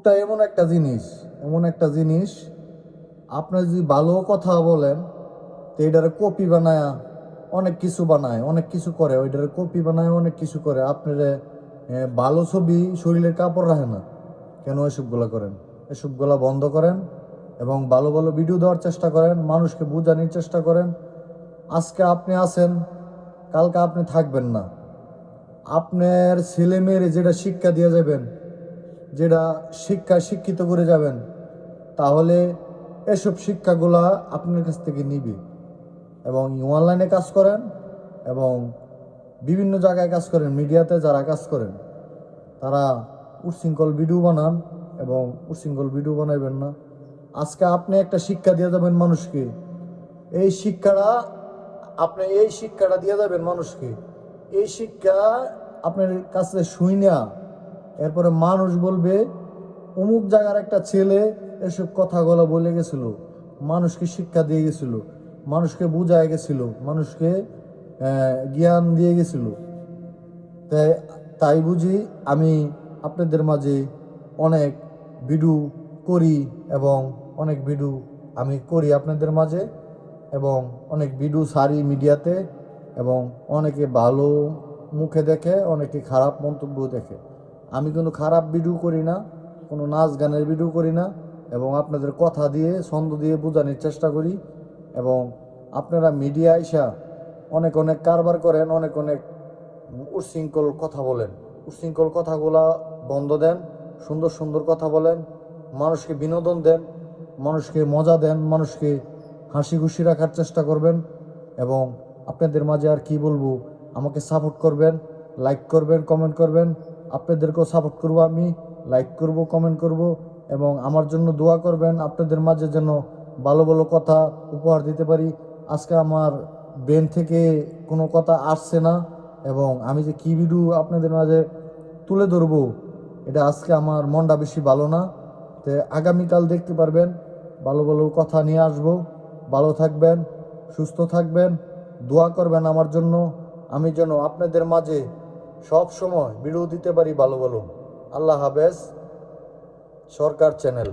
মুখটা এমন একটা জিনিস আপনি যদি ভালো কথা বলেন তো এটারে কপি বানায় অনেক কিছু বানায়, অনেক কিছু করে, ওইটারে কপি বানায় অনেক কিছু করে। আপনার ভালো ছবি শরীরের কাপড় রাখে না। কেন এসবগুলো করেন? এসবগুলো বন্ধ করেন এবং ভালো ভালো ভিডিও দেওয়ার চেষ্টা করেন, মানুষকে বোঝানোর চেষ্টা করেন। আজকে আপনি আছেন, কালকে আপনি থাকবেন না। আপনার ছেলে মেয়ের যেটা শিক্ষা দিয়ে যাবেন, যেটা শিক্ষিত করে যাবেন, তাহলে এসব শিক্ষাগুলা আপনার কাছ থেকে নিবে। এবং অনলাইনে কাজ করেন এবং বিভিন্ন জায়গায় কাজ করেন, মিডিয়াতে যারা কাজ করেন তারা উচ্ছৃঙ্খল ভিডিও বানান এবং উচ্ছৃঙ্খল ভিডিও বানাইবেন না। আজকে আপনি একটা শিক্ষা দিয়ে যাবেন মানুষকে, এই শিক্ষাটা দিয়ে যাবেন মানুষকে। এই শিক্ষা আপনার কাছে শুই না, এরপরে মানুষ বলবে অমুক জায়গার একটা ছেলে এসব কথাগুলো বলে গেছিল, মানুষকে শিক্ষা দিয়ে গেছিল, মানুষকে বুঝায় গেছিল, মানুষকে জ্ঞান দিয়ে গেছিল। তাই বুঝি আমি আপনাদের মাঝে অনেক ভিডিও করি এবং অনেক ভিডিও আমি করি আপনাদের মাঝে এবং অনেক ভিডিও ছাড়ি মিডিয়াতে এবং অনেকে ভালো মুখে দেখে, অনেকে খারাপ মন্তব্য দেখে। আমি কিন্তু খারাপ ভিডিও করি না, কোনো নাচ গানের ভিডিও করি না এবং আপনাদের কথা দিয়ে ছন্দ দিয়ে বোঝানোর চেষ্টা করি। এবং আপনারা মিডিয়া আইসা অনেক অনেক কারবার করেন, অনেক অনেক উচ্ছৃঙ্খল কথা বলেন। উচ্ছৃঙ্খল কথাগুলা বন্ধ দেন, সুন্দর সুন্দর কথা বলেন, মানুষকে বিনোদন দেন, মানুষকে মজা দেন, মানুষকে হাসি খুশি রাখার চেষ্টা করবেন। এবং আপনাদের মাঝে আর কি বলবো, আমাকে সাপোর্ট করবেন, লাইক করবেন, কমেন্ট করবেন। আপনাদেরকেও সাপোর্ট করব, আমি লাইক করব, কমেন্ট করব এবং আমার জন্য দোয়া করবেন। আপনাদের মাঝে যেন ভালো ভালো কথা উপহার দিতে পারি। আজকে আমার ব্রেন থেকে কোনো কথা আসছে না এবং আমি যে কী ভিডিও আপনাদের মাঝে তুলে ধরবো, এটা আজকে আমার মনটা বেশি ভালো না। তো আগামীকাল দেখতে পারবেন, ভালো ভালো কথা নিয়ে আসবো। ভালো থাকবেন, সুস্থ থাকবেন, দোয়া করবেন আমার জন্য, আমি যেন আপনাদের মাঝে সব সময় ভিডিও দিতে পারি ভালো ভালো। আল্লাহ হাফেজ। সরকার চ্যানেল।